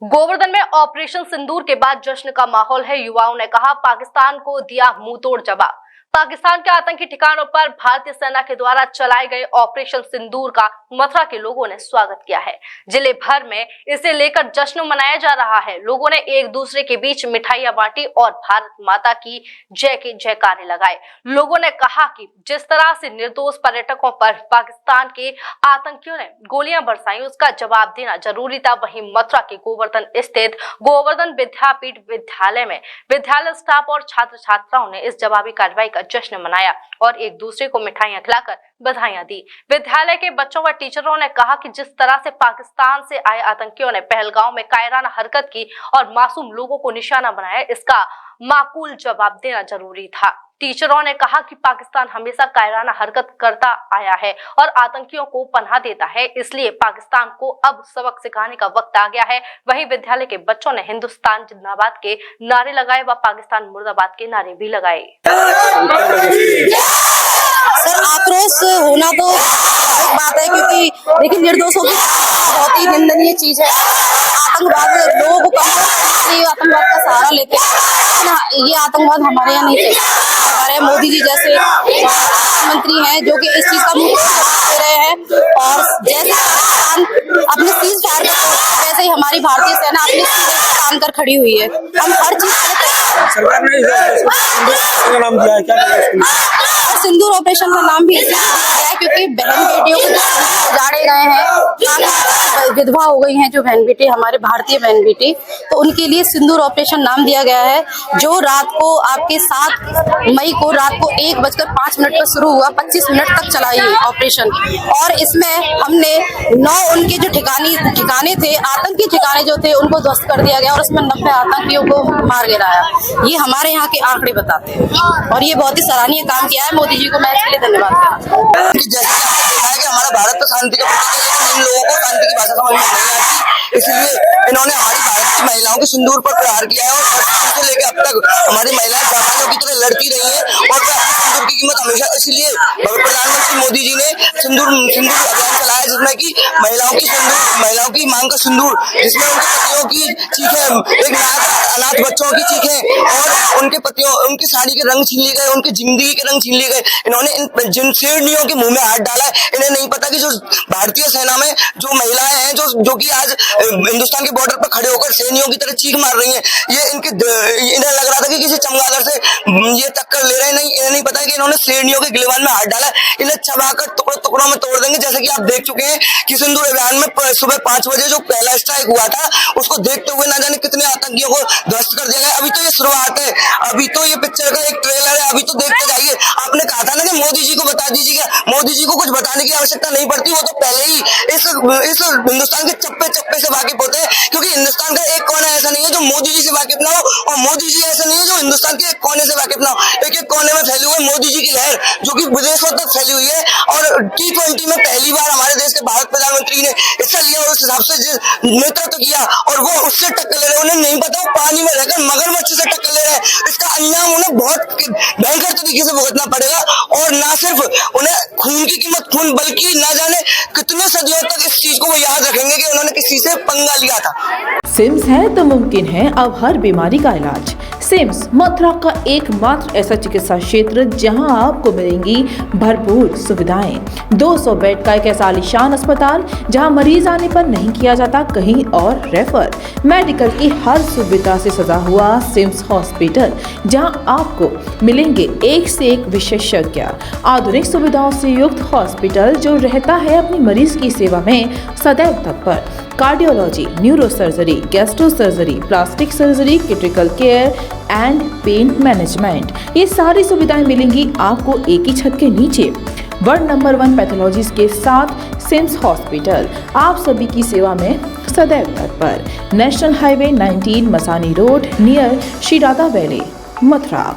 गोवर्धन में ऑपरेशन सिंदूर के बाद जश्न का माहौल है। युवाओं ने कहा, पाकिस्तान को दिया मुंहतोड़ जवाब। पाकिस्तान के आतंकी ठिकानों पर भारतीय सेना के द्वारा चलाए गए ऑपरेशन सिंदूर का मथुरा के लोगों ने स्वागत किया है। जिले भर में इसे लेकर जश्न मनाया जा रहा है। लोगों ने एक दूसरे के बीच मिठाइयां बांटी और भारत माता की जय के जयकारे लगाए। लोगों ने कहा कि जिस तरह से निर्दोष पर्यटकों पर पाकिस्तान के आतंकियों ने गोलियां बरसाई, उसका जवाब देना जरूरी था। वहीं मथुरा के गोवर्धन स्थित गोवर्धन विद्यापीठ विद्यालय में विद्यालय स्टाफ और छात्र छात्राओं ने इस जवाबी कार्रवाई का जश्न मनाया और एक दूसरे को मिठाइयां खिलाकर बधाइयां दी। विद्यालय के बच्चों व टीचरों ने कहा कि जिस तरह से पाकिस्तान से आए आतंकियों ने पहलगांव में कायराना हरकत की और मासूम लोगों को निशाना बनाया, इसका माकूल जवाब देना जरूरी था। टीचरों ने कहा कि पाकिस्तान हमेशा कायराना हरकत करता आया है और आतंकियों को पनाह देता है, इसलिए पाकिस्तान को अब सबक सिखाने का वक्त आ गया है। वहीं विद्यालय के बच्चों ने हिंदुस्तान जिंदाबाद के नारे लगाए व पाकिस्तान मुर्दाबाद के नारे भी लगाए। सर, आक्रोश होना तो एक बात है, क्योंकि देखिए निर्दोषों की बहुत ही निंदनीय चीज है। आतंकवाद लोगों को आतंकवाद का सहारा लेते ना, ये आतंकवाद हमारे यहाँ नहीं चलता। हमारे मोदी जी जैसे प्रधानमंत्री हैं जो कि इस चीज का मुंह दे रहे हैं, और जैसे पाकिस्तान अपने सीज फायर वैसे ही हमारी भारतीय सेना अपने सीने को तान कर खड़ी हुई है। हम हर चीज सरकार ने नाम दिया है, क्या सिंदूर ऑपरेशन का नाम भी दिया है, क्योंकि बहन बेटियों को उजाड़े गए हैं, विधवा हो गई हैं जो बहन बेटी, हमारे भारतीय बहन बेटी, तो उनके लिए सिंदूर ऑपरेशन नाम दिया गया है, जो रात को आपके 7 मई को रात को 1:05 पर शुरू हुआ, 25 मिनट तक चला ये ऑपरेशन। और इसमें हमने 9 उनके जो ठिकाने थे, आतंकी ठिकाने जो थे, उनको ध्वस्त कर दिया गया और उसमें 90 आतंकियों को मार गिराया। ये हमारे यहाँ के आंकड़े बताते हैं और ये बहुत ही सराहनीय काम किया है मोदी जी को, मैं इसके लिए धन्यवाद करना चाहूँगा। जैसे कि आपको देखा है कि हमारा भारत तो शांति का प्रतीक है, इन लोगों को शांति की भाषा समझ में नहीं आती, इसलिए इन्होंने हमारी भारत की महिलाओं के सिंदूर पर प्रहार किया है और शुरू से लेकर अब तक हमारी महिलाएं जापानियों की तरह लड़ती रही है और सिंदूर की कीमत हमेशा, इसलिए प्रधानमंत्री मोदी जी ने सिंदूर अभियान चलाया, जिसमें कि महिलाओं की मांग का सिंदूर, जिसमें उनके पतियों की चीखें, एक अनाथ बच्चों की चीखें और उनके पतियों, उनकी साड़ी के रंग छीन लिए गए, उनकी जिंदगी के रंग छीन लिए गए। इन्होंने जिन शेरनियों के मुंह में हाथ डाला है, इन्हें नहीं पता कि जो भारतीय सेना में जो महिलाएं हैं जो कि आज हिंदुस्तान के बॉर्डर पर खड़े होकर सैनियों की तरह चीख मार रही हैं, इन्हें लग रहा था कि किसी चमगादड़ से ये टक्कर ले रहे हैं, नहीं, इन्हें नहीं पता कि इन्होंने शेरनियों के गिलवान में हाथ डाला, इन्हें चबाकर टुकड़ों में तोड़ देंगे। जैसे कि आप देख चुके हैं कि सिंदूर अभियान में सुबह 5 बजे जो पहला स्ट्राइक हुआ था, उसको देखते हुए ना जाने कितने आतंकियों को ध्वस्त कर दिया गया। अभी तो ये शुरुआत है, अभी तो ये पिक्चर का एक ट्रेलर है, अभी तो देखते जाइए। आपने कहा था ना कि मोदी जी को बता दीजिएगा, मोदी जी को कुछ बताने की आवश्यकता नहीं पड़ती, वो तो पहले ही इस हिंदुस्तान के चप्पे से वाकिफ होते हैं, क्योंकि हिंदुस्तान का एक कोना ऐसा नहीं है जो मोदी जी से वाकिफ ना हो और मोदी जी ऐसा नहीं है जो हिंदुस्तान के एक कोने से वाकिफ ना हो। एक कोने में फैली हुई मोदी जी की लहर जो कि विदेशों तक फैली हुई है, और T20 में पहली बार हमारे देश के भारत प्रधानमंत्री ने हिस्सा लिया और उस हिसाब से नेतृत्व किया, और वो उससे टक्कर ले रहे हैं। उन्हें नहीं पता वो पानी में रहकर मगरमच्छ से टक्कर ले रहे हैं। इसका अंजाम उन्हें बहुत भयंकर तरीके से भुगतना पड़ेगा, और ना सिर्फ उन्हें खून की कीमत खून, बल्कि ना जाने कितने सदियों तक इस चीज को वो याद रखेंगे कि उन्होंने किसी से पंगा लिया था। सिम्स है तो मुमकिन है अब हर बीमारी का इलाज। सिम्स मथुरा का एकमात्र ऐसा चिकित्सा क्षेत्र जहां आपको मिलेंगी भरपूर सुविधाएं। 200 बेड का एक ऐसा आलीशान अस्पताल जहां मरीज आने पर नहीं किया जाता कहीं और रेफर। मेडिकल की हर सुविधा से सजा हुआ सिम्स हॉस्पिटल, जहां आपको मिलेंगे एक से एक विशेषज्ञ। आधुनिक सुविधाओं से युक्त हॉस्पिटल जो रहता है अपनी मरीज की सेवा में सदैव तत्पर। Cardiology, neuro surgery, gastro surgery, plastic surgery, critical care and pain management, ये सारी सुविधाएं मिलेंगी आपको एक ही छत के नीचे। वर्ल्ड नंबर 1 पैथोलॉजीज के साथ सिम्स हॉस्पिटल आप सभी की सेवा में सदैव तत्पर। National highway 19 Masani road near Shri Radha valley, Mathura.